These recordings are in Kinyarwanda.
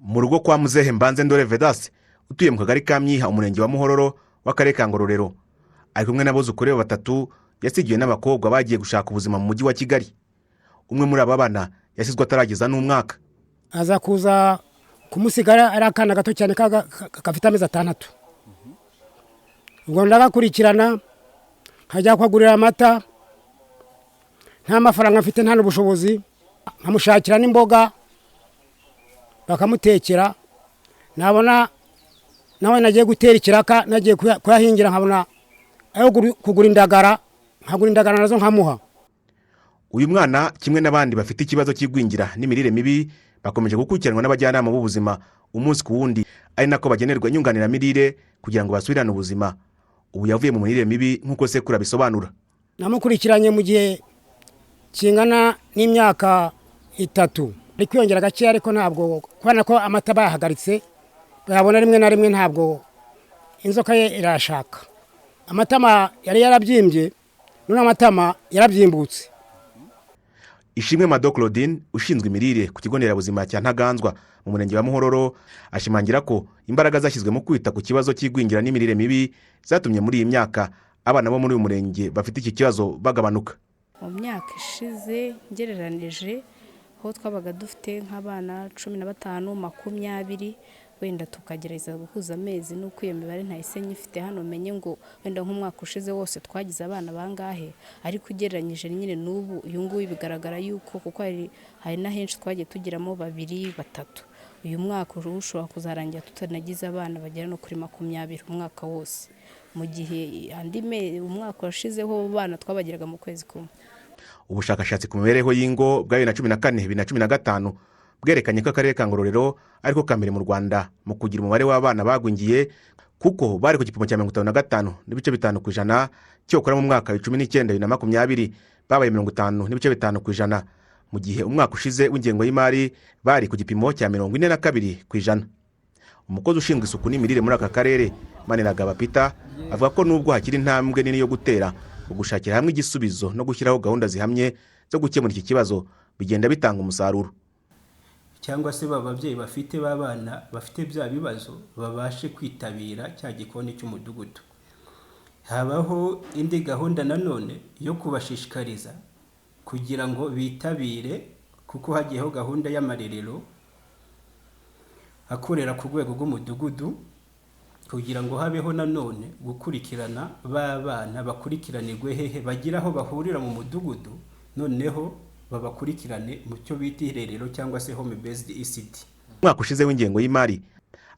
mu rugo kwa Muzehe Mbanze Ndore Vedaste utuye mu kagari ka Myiha umurenge wa Muhororo w'akarere ka Ngororero, ari kumwe n'abuzukuru be batatu yasigiwe n'abakobwa bagiye gushaka ubuzima mu mujyi wa Kigali. Umwe muri aba bana yasizwe atarageza n'umwaka. Aza kuza kumusigara ari akana gato cyane gafite amezi 6. Ubwo ndagakurikirana hajya kwagurira amata, nta mafaranga mfite nta n'ubushobozi, nkamushakira n'imboga bakamutekera. Nabona nawe nagiye gutera ikiraka, nagiye kuyahingira, nkabona ayo kugura indagara, nkagura indagara nazo nkamuha. Uyu mwana kimwe n'abandi bafite ikibazo cy'igwingira n'imirire mibi bakomeje gukurikiranwa n'abajyanama b'ubuzima umunsi ku wundi, ari nako bagenerwa inyunganira mirire kugira ngo basubirane ubuzima. Ubu yavuye mu mirire mibi nk'uko sekuru abisobanura. Namukurikiranye mu gihe kingana n'imyaka 3, ari kwiyongera gake, ariko ntabwo kubana ko amata bayahagaritse, bayabona rimwe na rimwe, ntabwo inzoka ye irashaka. Amatama yari yarabyimbye, none amatama yarabyimbutse. Ishimwe Mado Claudine ushinzwe imirire ku kigo nderabuzima cya Ntaganzwa mu murenge wa Muhororo ashimangira ko imbaraga zashyizwe mu kwita ku kibazo cy'igwingira n'imirire mibi zatumye muri iyi myaka abana bo muri uyu murenge bafite iki kibazo bagabanuka. Mu myaka ishize ngereranije aho twabaga dufite nk'abana 15, 20, wenda tukagereza guhuza amezi n'uko iyo mibare ntahise nyifite hano menye ngo wenda nk'umwaka ushize wose twagize abana bangahe, ariko ugereranyije nyine n'ubu uyu nguyu bigaragara yuko kuko hari na henshi twagiye tugiramo 2, 3. Uyu mwaka ushobora kuzarangira tutanagize abana bagera no kuri 20 umwaka wose, mu gihe umwaka washizeho abana twabagiraga mu kwezi kumwe. Ubushakashatsi ku mibereho y'ingo bwa 2014-2015 bwerekanye ko akarere ka Ngororero ariko kambere mu Rwanda mu kugira umubare w'abana bagwingiye, kuko bari ku gipimo cya 55.5%, cyokora mu mwaka wa 2019-2020 babaye 50.5%, mu gihe umwaka ushize w'ingengo y'imari bari ku gipimo cya 42%. Umukozi ushinzwe isuku n'imirire muri aka karere Maniragaba Peter avuga ko nubwo hakiri intambwe nini yo gutera, gushakira hamwe igisubizo no gushyiraho gahunda zihamye zo gukemura iki kibazo bigenda bitanga umusaruro. Cyangwa se bababyeyi bafite babana bafite bya bibazo babashe kwitabira cya gikoni cy'umudugudu. Habaho indi gahunda nanone yo kubashishikariza kugira ngo bitabire, kuko hagiyeho gahunda y'amarerero akorera ku rwego rw'umudugudu, kugira ngo habeho nanone gukurikirana babana bakurikiranirwe hehe, bagira aho bahurira mu mudugudu, noneho babakurikirane mu cyo bita irerero cyangwa se home based ECD. Umwaka ushize w'ingengo y'imari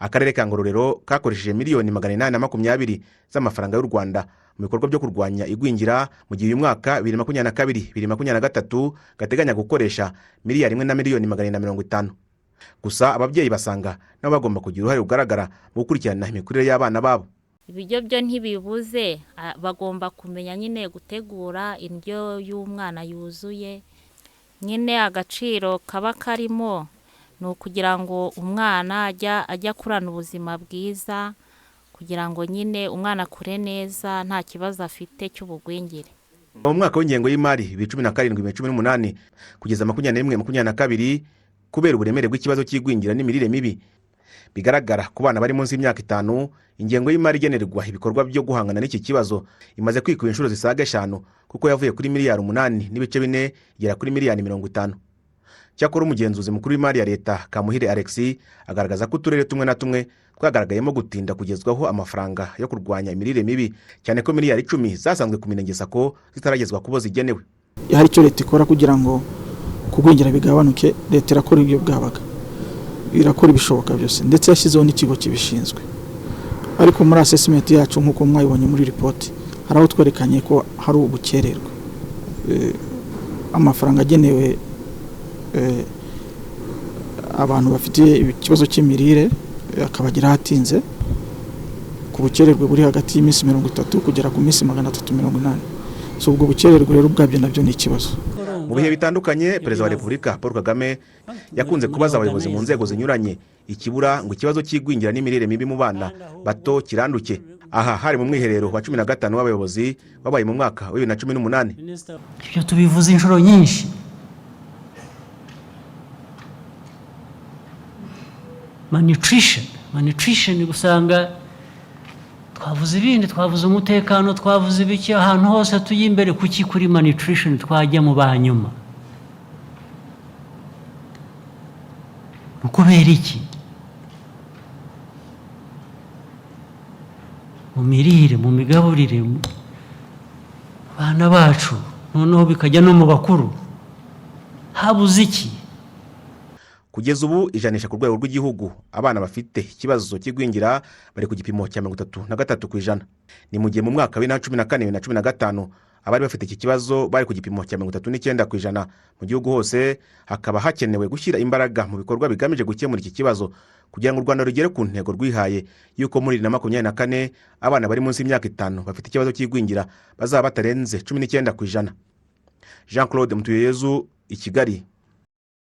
akarere ka Ngororero kakoresheje miliyoni 820 z'amafaranga y'u Rwanda mu bikorwa byo kurwanya igwingira, mu gihe uyu mwaka 2022-2023 gateganya gukoresha miliyari 1 na miliyoni 450. Gusa ababyeyi basanga nabo bagomba kugira uruhare rugaragara mu gukurikirana imikurire y'abana babo. Ibiryo byo ntibibuze, bagomba kumenya nyine gutegura indyo y'umwana yuzuye. Nyine agaciro kaba karimo ni ukugira ngo umwana ajya kurana ubuzima bwiza, kugira ngo nyine umwana akure neza nta kibazo afite cy'ubugwingire. Mu mwaka w'ingengo y'imari 2017-2018 kugeza 2021-2022, kubera uburemere bw'ikibazo cy'igwingira n'imirire mibi bigaragara ku bana bari munsi y'imyaka 5, ingengo y'imari igenerwa ibikorwa byo guhangana n'iki kibazo imaze kwikuba inshuro zisaga 5, kuko yavuye kuri miliyari 8.4 igera kuri miliyari 50. Cyakora umugenzuzi mukuru w'imari ya leta Kamuhire Alexis agaragaza ko uturere tumwe na tumwe twagaragayemo gutinda kugezwaho amafaranga yo kurwanya imirire mibi, cyane ko miliyari 10 zasanzwe ku Mirenge Sako zitaragezwa kubo zigenewe. Hari icyo leta ikora kugira ngo kugwingira bigabanuke, leta irakora ibyo bwabaga, irakora ibishoboka byose, ndetse yashyizeho n'ikigo kibishinzwe. Ariko muri assessment yacu nk'uko mwayibonye muri report, hari aho twerekanye ko hari ubukererwa, amafaranga agenewe abantu bafite ikibazo cy'imirire akabagira hatinze, ku bukererwe buri hagati y'iminsi 30 kugera ku minsi 380. So ubwo bukererwe rero bwabyo nabyo ni ikibazo. Mu bihe bitandukanye Perezida wa Repubulika Paul Kagame yakunze kubaza abayobozi mu nzego zinyuranye ikibura ngo ikibazo cy'igwingira n'imirire mibi mu bana bato kiranduke. Aha hari mu mwiherero wa 15 w'abayobozi babaye mu mwaka wa 2018. Ibyo tubivuze inshuro nyinshi, malnutrition usanga twavuze ibindi, twavuze umutekano, twavuze ibiki, ahantu hose tujya imbere, kuki kuri malnutrition twajya mu banyuma? Ukubera iki? Mu mirire, mu migaburire, abana bacu, noneho bikajya no mu bakuru, habuze iki? Kugeza ubu ijanisha ku rwego rw'igihugu abana bafite ikibazo cy'igwingira bari ku gipimo cya 33%. Ni mu gihe mu mwaka wa 2014-2015 abari bafite iki kibazo bari ku gipimo cya 39%. Mu gihugu hose hakaba hakenewe gushyira imbaraga mu bikorwa bigamije gukemura iki kibazo kugira ngo u Rwanda rugere ku ntego rwihaye yuko muri 2024 abana bari munsi y'imyaka 5 bafite ikibazo cy'igwingira bazaba batarenze 19%. Jean Claude Mutuyeyezu, i Kigali.